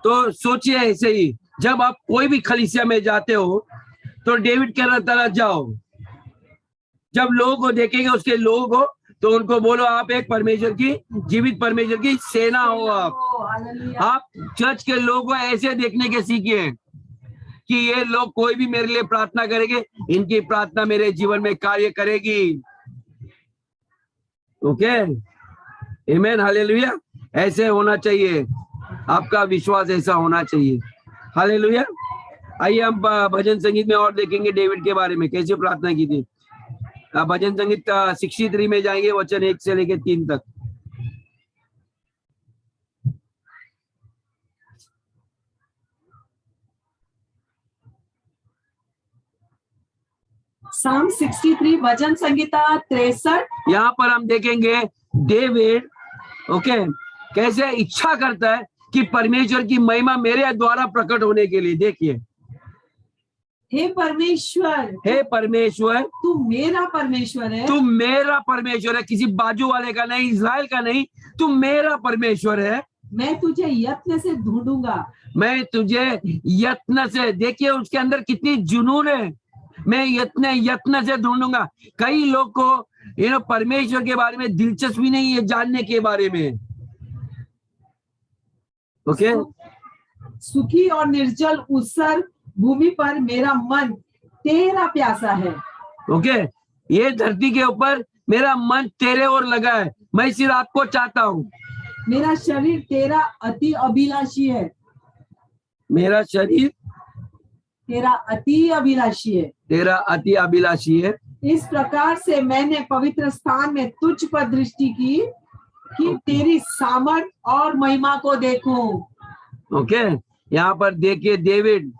तो सोचिए ऐसे ही जब आप कोई भी कलीसिया में जाते हो तो डेविड कह रहा जाओ, जब लोग को देखेंगे उसके लोग हो तो उनको बोलो आप एक परमेश्वर की जीवित परमेश्वर की सेना हो। आप चर्च के लोगों को ऐसे देखने के सीखिए कि ये लोग कोई भी मेरे लिए प्रार्थना करेंगे, इनकी प्रार्थना मेरे जीवन में कार्य करेगी। ओके, आमीन, हालेलुया। ऐसे होना चाहिए, आपका विश्वास ऐसा होना चाहिए। हालेलुया। आइए हम भजन संगीत में और देखेंगे डेविड के बारे में कैसे प्रार्थना की थी। भजन संगीत 63 में जाएंगे, वचन 1 से लेकर 3 तक। Psalm 63 भजन संगीता 63। यहाँ पर हम देखेंगे डेविड कैसे इच्छा करता है कि परमेश्वर की महिमा मेरे द्वारा प्रकट होने के लिए। देखिए, हे परमेश्वर, तू मेरा परमेश्वर है। तू मेरा परमेश्वर है, किसी बाजू वाले का नहीं, इज़राइल का नहीं, तू मेरा परमेश्वर है। मैं तुझे यत्न से ढूंढूंगा। मैं तुझे यत्न से, देखिए उसके अंदर कितनी जुनून है। मैं यत्न से ढूंढूंगा। कई लोग को परमेश्वर के बारे में दिलचस्पी नहीं है जानने के बारे में। ओके, सुखी और निर्जल ऊसर भूमि पर मेरा मन तेरा प्यासा है। ओके, ये धरती के ऊपर मेरा मन तेरे ओर लगा है, मैं सिर्फ आपको चाहता हूँ। मेरा शरीर तेरा अति अभिलाषी है। मेरा शरीर तेरा अति अभिलाषी है। तेरा अति अभिलाषी है। इस प्रकार से मैंने पवित्र स्थान में तुझ पर दृष्टि की कि तेरी सामर्थ और महिमा को देखूं। ओके, यहाँ पर देखिए डेविड,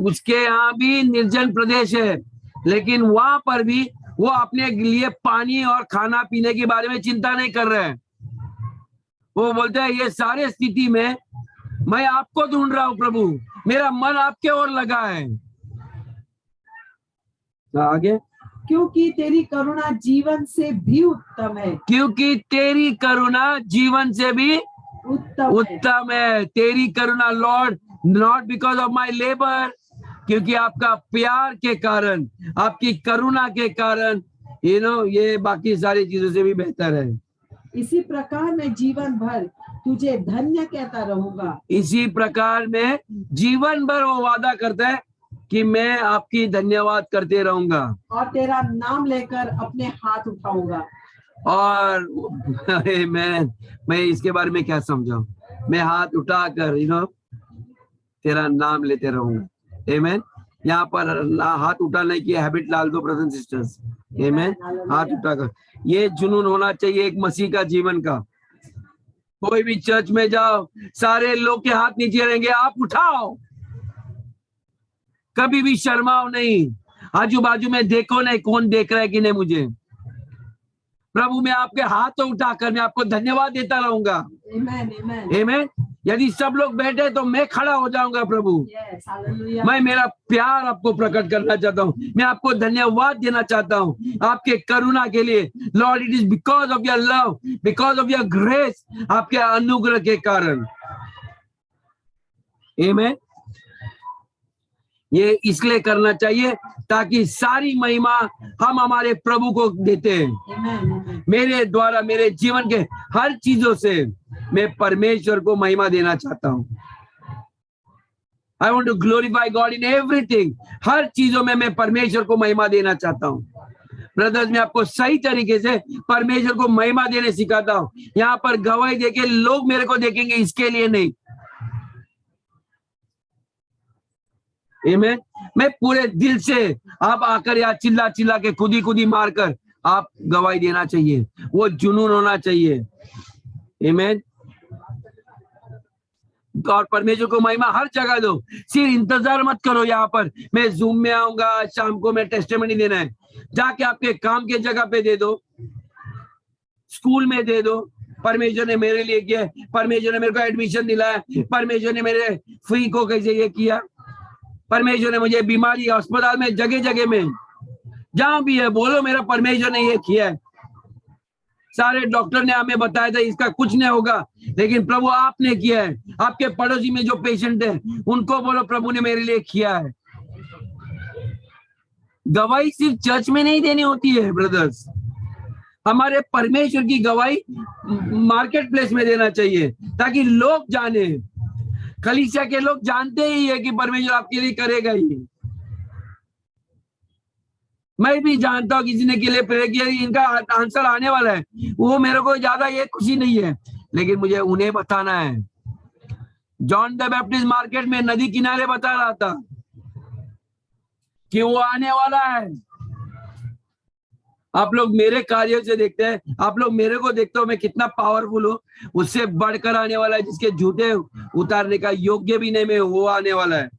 उसके यहाँ भी निर्जन प्रदेश है, लेकिन वहां पर भी वो अपने लिए पानी और खाना पीने के बारे में चिंता नहीं कर रहे हैं। वो बोलते हैं ये सारे स्थिति में मैं आपको ढूंढ रहा हूं प्रभु, मेरा मन आपके ओर लगा है। आगे, क्योंकि तेरी करुणा जीवन से भी उत्तम है। क्योंकि तेरी करुणा जीवन से भी उत्तम है। तेरी करुणा Lord, not because of my labour, क्योंकि आपका प्यार के कारण, आपकी करुणा के कारण ये बाकी सारी चीजों से भी बेहतर है। इसी प्रकार मैं जीवन भर तुझे धन्य कहता रहूंगा। इसी प्रकार में जीवन भर वो वादा करता है कि मैं आपकी धन्यवाद करते रहूंगा और तेरा नाम लेकर अपने हाथ उठाऊंगा। और मैं इसके बारे में क्या समझाऊं, मैं हाथ उठाकर तेरा नाम लेते रहूंगा। आमीन। यहाँ पर हाथ उठाने की हैबिट डाल दो ब्रदर्स एंड सिस्टर्स। आमीन। हाथ उठाकर, ये जुनून होना चाहिए एक मसीह का जीवन का। कोई भी चर्च में जाओ, सारे लोग के हाथ नीचे रहेंगे, आप उठाओ, कभी भी शर्माओ नहीं। आजू बाजू में देखो नहीं कौन देख रहा है कि नहीं मुझे। प्रभु मैं आपके हाथ उठाकर मैं आपको धन्यवाद देता रहूंगा। Amen. Amen. आमीन। यदि सब लोग बैठे तो मैं खड़ा हो जाऊंगा प्रभु। Yes. Hallelujah. मैं मेरा प्यार आपको प्रकट करना चाहता हूँ, मैं आपको धन्यवाद देना चाहता हूँ आपके करुणा के लिए। Lord it is because of your love, because of your grace, आपके अनुग्रह के कारण। आमीन। ये इसलिए करना चाहिए ताकि सारी महिमा हम हमारे प्रभु को देते हैं। Amen. Amen. मेरे द्वारा मेरे जीवन के हर चीजों से मैं परमेश्वर को महिमा देना चाहता हूँ। I want to glorify God in everything. हर चीजों में मैं परमेश्वर को महिमा देना चाहता हूँ। ब्रदर्स मैं आपको सही तरीके से परमेश्वर को महिमा देने सिखाता हूँ। यहाँ पर गवाही देके लोग मेरे को देखेंगे, इसके लिए नहीं। आमीन। मैं पूरे दिल से, आप आकर या चिल्ला चिल्ला के खुदी मारकर आप गवाही देना चाहिए, वो जुनून होना चाहिए। आमीन। और परमेश्वर को महिमा हर जगह दो। सिर्फ इंतजार मत करो यहाँ पर मैं जूम में आऊंगा, शाम को मैं टेस्टिमनी देना है। जाके आपके काम के जगह पे दे दो, स्कूल में दे दो। परमेश्वर ने मेरे लिए किया, परमेश्वर ने मेरे को एडमिशन दिलाया, परमेश्वर ने मेरे फ्री को कैसे ये किया, परमेश्वर ने मुझे बीमारी अस्पताल में जगह जगह में जहां भी है बोलो मेरा परमेश्वर ने ये किया है। सारे डॉक्टर ने हमें बताया था इसका कुछ नहीं होगा, लेकिन प्रभु आपने किया है। आपके पड़ोसी में जो पेशेंट है उनको बोलो प्रभु ने मेरे लिए किया है। गवाही सिर्फ चर्च में नहीं देनी होती है ब्रदर्स, हमारे परमेश्वर की गवाही मार्केट प्लेस में देना चाहिए ताकि लोग जाने। कलीसिया के लोग जानते ही है कि परमेश्वर आपके लिए करेगा ही। मैं भी जानता हूँ किसी ने के लिए प्रेयर किया, इनका आंसर आने वाला है, वो मेरे को ज्यादा ये खुशी नहीं है, लेकिन मुझे उन्हें बताना है। जॉन द बैप्टिस्ट मार्केट में नदी किनारे बता रहा था कि वो आने वाला है। आप लोग मेरे कार्यों से देखते हैं, आप लोग मेरे को देखते हो मैं कितना पावरफुल हूँ, उससे बढ़कर आने वाला है जिसके जूते उतारने का योग्य भी नहीं मैं, वो आने वाला है।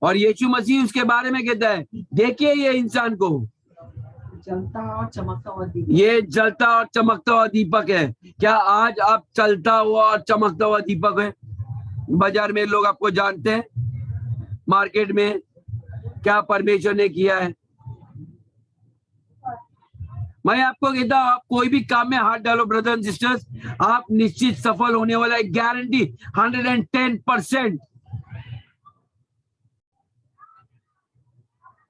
और यीशु मसीह उसके बारे में कहता है देखिए ये इंसान को, जलता और चमकता हुआ दीपक। ये जलता और चमकता हुआ दीपक है। क्या आज आप चलता हुआ और चमकता हुआ दीपक है? बाजार में लोग आपको जानते हैं, मार्केट में क्या परमेश्वर ने किया है? मैं आपको कहता हूं आप कोई भी काम में हाथ डालो ब्रदर एंड सिस्टर्स, आप निश्चित सफल होने वाला है, गारंटी 110%।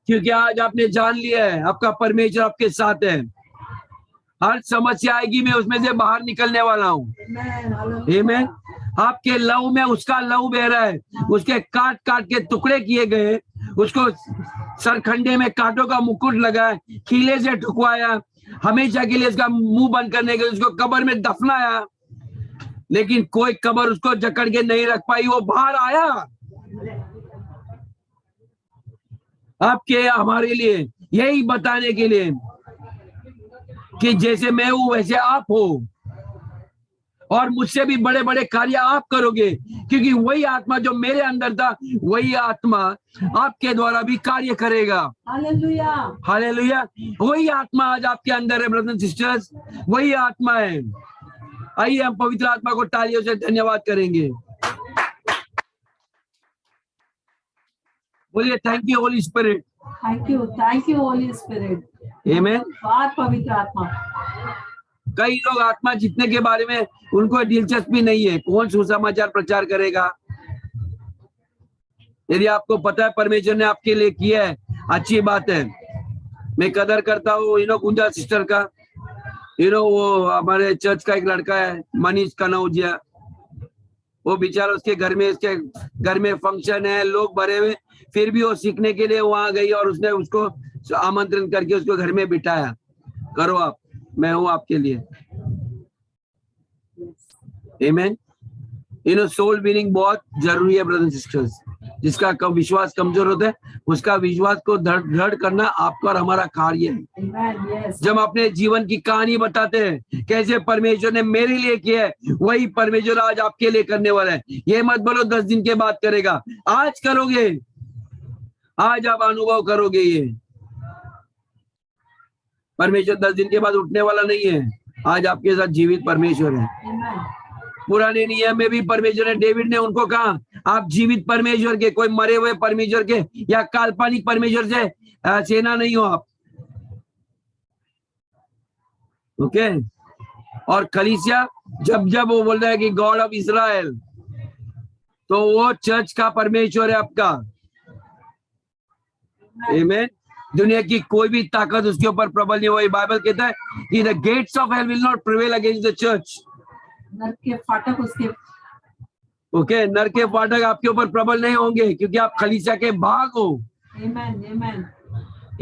क्योंकि आज आपने जान लिया है आपका परमेश्वर आपके साथ है। हर समस्या आएगी मैं उसमें से बाहर निकलने वाला हूँ। आमीन। आपके लहू में उसका लहू बह रहा है, उसके काट काट के टुकड़े किए गए, उसको सरखंडे में कांटों का मुकुट लगाया, कीले से ठुकवाया, हमेशा के लिए उसका मुंह बंद करने के लिए उसको कब्र में दफनाया, लेकिन कोई कब्र उसको जकड़ के नहीं रख पाई, वो बाहर आया आपके हमारे लिए, यही बताने के लिए कि जैसे मैं हूं वैसे आप हो और मुझसे भी बड़े बड़े कार्य आप करोगे, क्योंकि वही आत्मा जो मेरे अंदर था वही आत्मा आपके द्वारा भी कार्य करेगा। Hallelujah, hallelujah. वही आत्मा आज आपके अंदर है ब्रदर सिस्टर्स, वही आत्मा है। आइए हम पवित्र आत्मा को तालियों से धन्यवाद करेंगे। बोलिए thank you Holi spirit. Thank you Holi spirit. आमीन। बात पवित्र आत्मा। कई लोग आत्मा जीतने के बारे में उनको दिलचस्पी नहीं है, कौन सुसमाचार प्रचार करेगा? यदि आपको पता है परमेश्वर ने आपके लिए किया है, अच्छी बात है। मैं कदर करता हूँ गुंजा सिस्टर का, वो हमारे चर्च का एक लड़का है मनीष कनौजिया, वो बेचारा उसके घर में फंक्शन है, लोग भरे हुए, फिर भी वो सीखने के लिए वहां गई और उसने उसको आमंत्रण करके उसको घर में बिठाया, करो आप, मैं हूं आपके लिए। आमीन। सोल विनिंग बहुत जरूरी है ब्रदर सिस्टर्स। जिसका विश्वास कमजोर होता है उसका विश्वास को दृढ़ करना आपका और हमारा कार्य है। जब अपने जीवन की कहानी बताते हैं कैसे परमेश्वर ने मेरे लिए किया है, वही परमेश्वर आज आपके लिए करने वाला है। ये मत बोलो 10 दिन के बाद करेगा, आज करोगे। आज आप अनुभव करोगे ये। परमेश्वर 10 दिन के बाद उठने वाला नहीं है, आज आपके साथ जीवित परमेश्वर है। Amen. पुराने नियम में भी परमेश्वर है, डेविड ने उनको कहा आप जीवित परमेश्वर के, कोई मरे हुए परमेश्वर के या काल्पनिक परमेश्वर से सेना नहीं हो आप। ओके और कलीसिया जब जब वो बोल रहा है कि गॉड ऑफ इज़राइल, तो वो चर्च का परमेश्वर है आपका। आमीन। दुनिया की कोई भी ताकत उसके ऊपर प्रबल नहीं हुई। बाइबल कहता है कि the gates of hell will not prevail against the church. नर के फाटक उसके ओके नर के फाटक आपके ऊपर प्रबल नहीं होंगे, क्योंकि आप कलीसिया के भाग हो। Amen. Amen.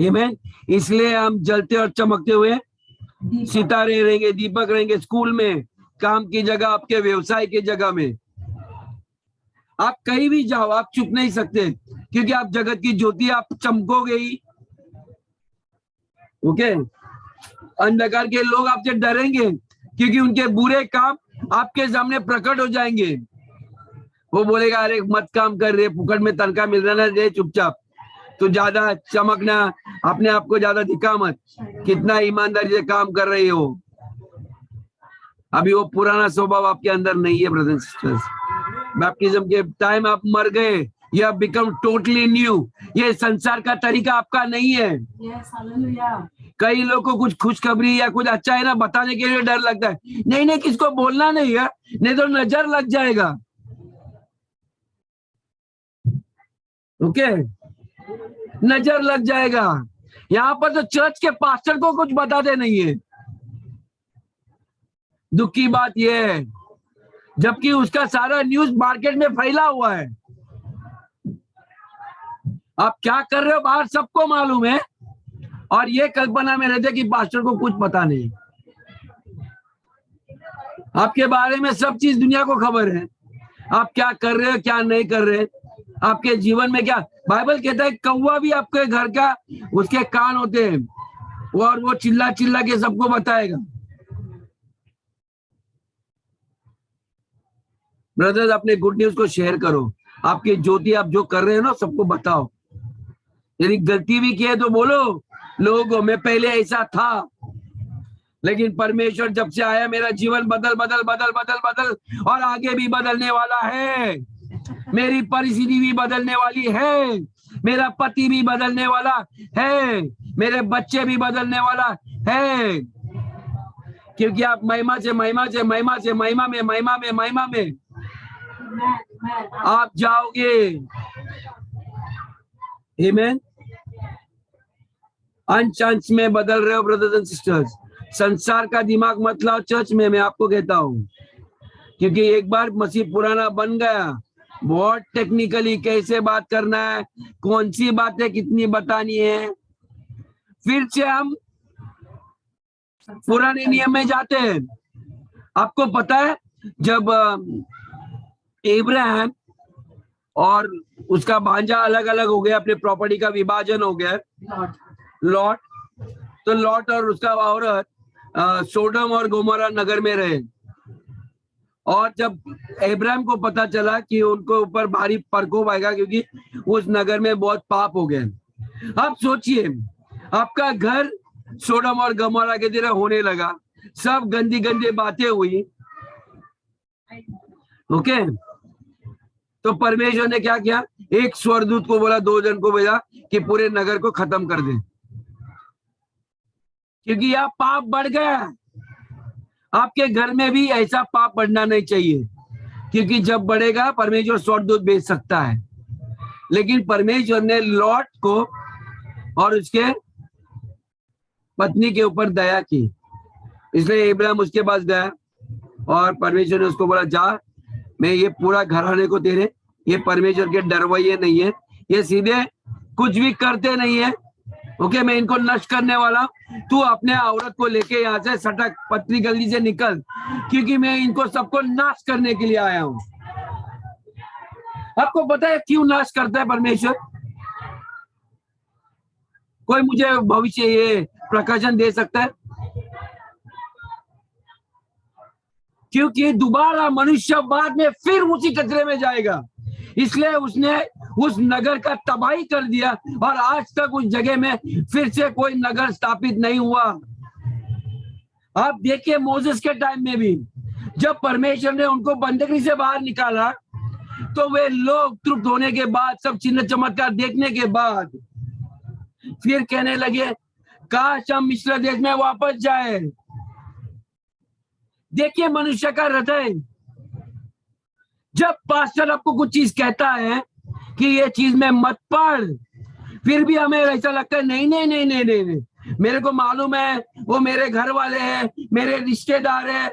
आमीन। इसलिए हम जलते और चमकते हुए दीपक। सितारे रहेंगे, दीपक रहेंगे, स्कूल में, काम की जगह, आपके व्यवसाय की जगह में। आप कहीं भी जाओ, आप चुप नहीं सकते, क्योंकि आप जगत की ज्योति, आप चमकोगे ही। ओके अंधकार के लोग आपसे डरेंगे, क्योंकि उनके बुरे काम आपके सामने प्रकट हो जाएंगे। वो बोलेगा अरे मत काम कर रहे, फुकट में तनख्वाह मिल रहा है, चुपचाप, तो ज्यादा चमकना, अपने आप को ज्यादा दिखा मत, कितना ईमानदारी से काम कर रहे हो। अभी वो पुराना स्वभाव आपके अंदर नहीं है ब्रदर्स सिस्टर्स। बैप्टिज्म के टाइम आप मर गए, you have become totally new. ये संसार का तरीका आपका नहीं है। Yes. Hallelujah. कई लोगों को कुछ खुशखबरी या कुछ अच्छा है ना बताने के लिए डर लगता है, नहीं नहीं किसको बोलना नहीं है, नहीं तो नजर लग जाएगा। ओके नजर लग जाएगा। यहाँ पर तो चर्च के पास्टर को कुछ बताते नहीं है। दुख की बात यह है, जबकि उसका सारा न्यूज मार्केट में फैला हुआ है। आप क्या कर रहे हो बाहर सबको मालूम है, और ये कल्पना में रहते कि पास्टर को कुछ पता नहीं। आपके बारे में सब चीज दुनिया को खबर है, आप क्या कर रहे हो क्या नहीं कर रहे, आपके जीवन में क्या। बाइबल कहता है कौवा भी आपके घर का, उसके कान होते हैं, और वो चिल्ला चिल्ला के सबको बताएगा। ब्रदर्स अपने गुड न्यूज को शेयर करो, आपकी ज्योति आप जो कर रहे हो ना सबको बताओ। यदि गलती भी की है तो बोलो लोगों मैं पहले ऐसा था, लेकिन परमेश्वर जब से आया मेरा जीवन बदल बदल बदल बदल बदल और आगे भी बदलने वाला है। मेरी परिस्थिति भी बदलने वाली है, मेरा पति भी बदलने वाला है, मेरे बच्चे भी बदलने वाला है, क्योंकि आप महिमा से महिमा से महिमा से महिमा में महिमा में महिमा में आप जाओगे। आमीन। अंश अंश में बदल रहे हो ब्रदर्स एंड सिस्टर्स। संसार का दिमाग मत लाओ चर्च में, मैं आपको कहता हूं, क्योंकि एक बार मसीह पुराना बन गया, बहुत टेक्निकली कैसे बात करना है, कौन सी बातें कितनी बतानी है, फिर से हम पुराने नियम में जाते हैं। आपको पता है जब इब्राहिम और उसका भांजा अलग अलग हो गया, अपने प्रॉपर्टी का विभाजन हो गया, लॉट, तो लॉट और उसका औरत सोडम और गोमोरा नगर में रहे। और जब इब्राहिम को पता चला कि उनको ऊपर भारी प्रकोप आएगा, क्योंकि उस नगर में बहुत पाप हो गए। अब सोचिए आपका घर सोडम और गोमोरा की तरह होने लगा, सब गंदी गंदी बातें हुई। ओके तो परमेश्वर ने क्या किया, एक स्वर्गदूत को बोला, 2 जन को भेजा कि पूरे नगर को खत्म कर दे, क्योंकि यह पाप बढ़ गया। आपके घर में भी ऐसा पाप बढ़ना नहीं चाहिए, क्योंकि जब बढ़ेगा परमेश्वर स्वर्गदूत भेज सकता है। लेकिन परमेश्वर ने लॉट को और उसके पत्नी के ऊपर दया की, इसलिए इब्राहिम उसके पास गया और परमेश्वर ने उसको बोला जा, मैं ये पूरा घराने को तेरे, ये परमेश्वर के डरवैये नहीं है, ये सीधे कुछ भी करते नहीं है। ओके मैं इनको नष्ट करने वाला, तू अपने औरत को लेके यहाँ से सटक, पत्नी गली से निकल, क्योंकि मैं इनको सबको नाश करने के लिए आया हूं। आपको पता है क्यों नाश करता है परमेश्वर? कोई मुझे भविष्य ये प्रकाशन दे सकता है? क्योंकि दोबारा मनुष्य बाद में फिर उसी कचरे में जाएगा। इसलिए उसने उस नगर का तबाही कर दिया और आज तक उस जगह में फिर से कोई नगर स्थापित नहीं हुआ। आप देखिए मोसेस के टाइम में भी जब परमेश्वर ने उनको बंदगी से बाहर निकाला तो वे लोग तृप्त होने के बाद, सब चिन्ह चमत्कार देखने के बाद फिर कहने लगे काश हम मिस्र देश में वापस जाए। देखिए मनुष्य का हृदय, जब पास्टर आपको कुछ चीज कहता है कि ये चीज में मत पढ़, फिर भी हमें ऐसा लगता है नहीं नहीं नहीं नहीं नहीं, नहीं। मेरे को मालूम है वो मेरे घर वाले हैं, मेरे रिश्तेदार हैं,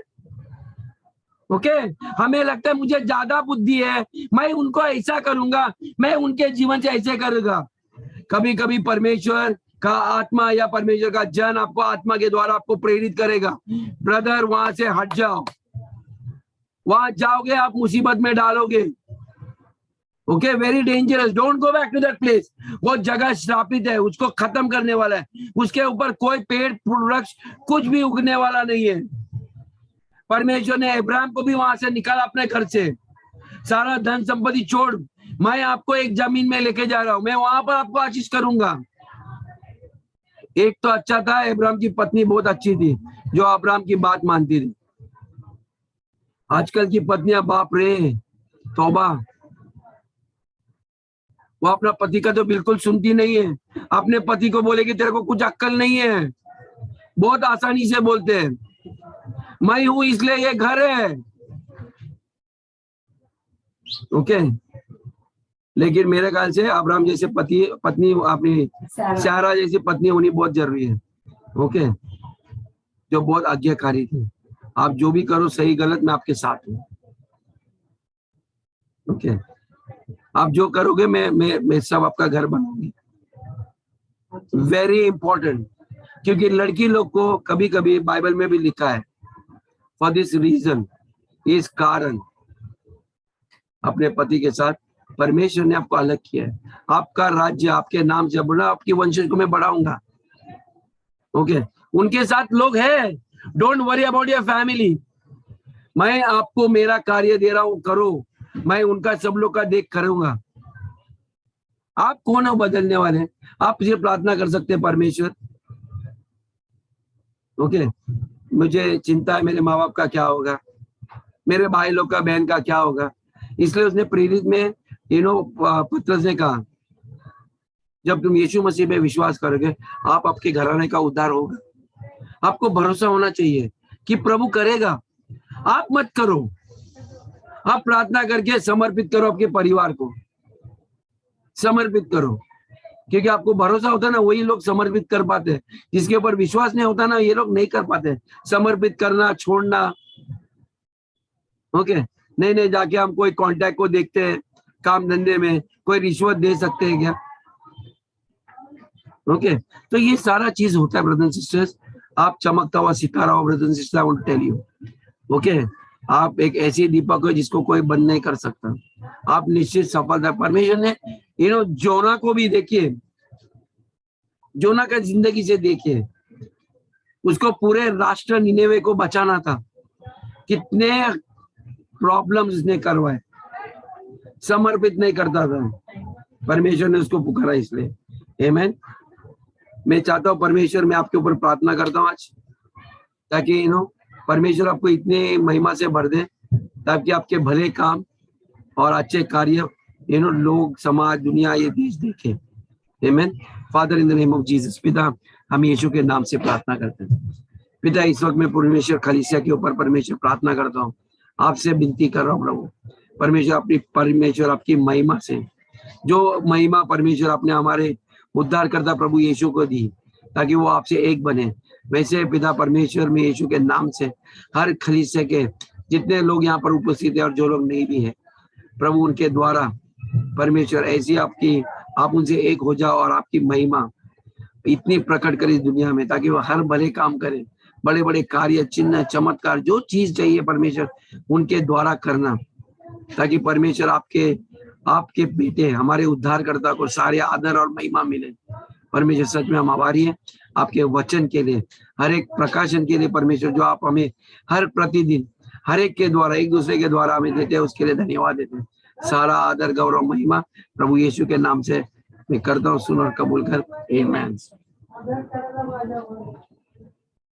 ओके हमें लगता है मुझे ज्यादा बुद्धि है, मैं उनको ऐसा करूंगा, मैं उनके जीवन से ऐसे करूंगा। कभी कभी परमेश्वर का आत्मा या परमेश्वर का जन आपको आत्मा के द्वारा आपको प्रेरित करेगा, ब्रदर वहां से हट जाओ, वहां जाओगे आप मुसीबत में डालोगे। Okay very dangerous, don't go back to that place. वो जगह श्रापित है, उसको खत्म करने वाला है, उसके ऊपर कोई पेड़ वृक्ष कुछ भी उगने वाला नहीं है। परमेश्वर ने अब्राहम को भी वहां से निकाला अपने घर से, सारा धन संपत्ति छोड़, मैं आपको एक जमीन में लेके जा रहा हूं, मैं वहां पर आपको आशीष करूंगा। एक तो अच्छा था, अब्राहम की पत्नी बहुत अच्छी थी जो अब्राहम की बात मानती थी। आजकल की पत्नियां बाप रे तौबा, वो अपना पति का तो बिल्कुल सुनती नहीं है, अपने पति को बोलेगी तेरे को कुछ अक्ल नहीं है, बहुत आसानी से बोलते हैं मैं हूं इसलिए ये घर है, ओके। लेकिन मेरे ख्याल से अब्राहम जैसे पत्नी अपनी सारा जैसी पत्नी होनी बहुत जरूरी है, ओके, जो बहुत आज्ञाकारी थी। आप जो भी करो सही गलत मैं आपके साथ हूँ, ओके। आप जो करोगे मैं सब आपका घर बनाऊंगी। वेरी इंपॉर्टेंट, क्योंकि लड़की लोग को कभी कभी बाइबल में भी लिखा है फॉर दिस रीजन, इस कारण अपने पति के साथ परमेश्वर ने आपको अलग किया है। आपका राज्य आपके नाम से बढ़ा, आपकी वंशज को मैं बढ़ाऊंगा, ओके। उनके साथ लोग हैं, don't worry about your family, मैं आपको मेरा कार्य दे रहा हूं, करो, मैं उनका सब लोग का देख करूंगा। आप कौन हो बदलने वाले? आप ये प्रार्थना कर सकते हैं परमेश्वर, ओके मुझे चिंता है मेरे माँ बाप का क्या होगा, मेरे भाई लोग का, बहन का क्या होगा। इसलिए उसने प्रेरित में पत्रस ने कहा जब तुम यीशु मसीह पे विश्वास करोगे आप आपके घराने का उद्धार होगा। आपको भरोसा होना चाहिए कि प्रभु करेगा, आप मत करो, आप प्रार्थना करके समर्पित करो, अपने परिवार को समर्पित करो, क्योंकि आपको भरोसा होता है ना वही लोग समर्पित कर पाते हैं, जिसके ऊपर विश्वास नहीं होता ना ये लोग नहीं कर पाते समर्पित करना, छोड़ना, ओके। नहीं जाके हम कोई कांटेक्ट को देखते हैं काम धंधे में, कोई रिश्वत दे सकते हैं क्या, ओके। तो ये सारा चीज होता है ब्रदर्स एंड सिस्टर्स। आप चमकता हुआ सितारा हो brothers and sisters, I will tell you, okay. आप एक ऐसी दीपक हो जिसको कोई बंद नहीं कर सकता, आप निश्चित सफलता। परमेश्वर ने जोना को भी देखिए, जोना का जिंदगी से देखिए, उसको पूरे राष्ट्र निनेवे को बचाना था, कितने प्रॉब्लम्स उसने करवाए, समर्पित नहीं करता था, परमेश्वर ने उसको पुकारा इसलिए। आमीन। मैं चाहता हूँ परमेश्वर, मैं आपके ऊपर प्रार्थना करता हूँ आज, ताकि परमेश्वर आपको इतने महिमा से भर दे ताकि आपके भले काम और अच्छे कार्य लोग, समाज, दुनिया, ये देश देखे। आमीन। Father in the name of Jesus, पिता हम यीशु के नाम से प्रार्थना करते हैं। पिता इस वक्त मैं परमेश्वर खलीसिया के ऊपर परमेश्वर प्रार्थना करता हूँ, आपसे विनती कर रहा हूँ प्रभु परमेश्वर, परमेश्वर आपकी महिमा से, जो महिमा परमेश्वर आपने हमारे उद्धारकर्ता प्रभु यीशु को दी ताकि वो आपसे एक बने, वैसे पिता परमेश्वर में यीशु के नाम से हर खलीसिया के जितने लोग यहाँ पर उपस्थित है और जो लोग नहीं भी है प्रभु, उनके द्वारा परमेश्वर ऐसी आप उनसे एक हो जाओ और आपकी महिमा इतनी प्रकट करे इस दुनिया में, ताकि वो हर भले काम करें, बड़े बड़े कार्य, चिन्ह, चमत्कार, जो चीज चाहिए परमेश्वर उनके द्वारा करना, ताकि परमेश्वर आपके बेटे हमारे उद्धारकर्ता को सारे आदर और महिमा मिले। परमेश्वर सच में हम आभारी हैं आपके वचन के लिए, हर एक प्रकाशन के लिए परमेश्वर, जो आप हमें हर प्रतिदिन हर एक के द्वारा, एक दूसरे के द्वारा हमें देते हैं, उसके लिए धन्यवाद देते हैं। सारा आदर गौरव महिमा प्रभु यीशु के नाम से मैं करता हूँ, सुन और कबूल कर। आमीन।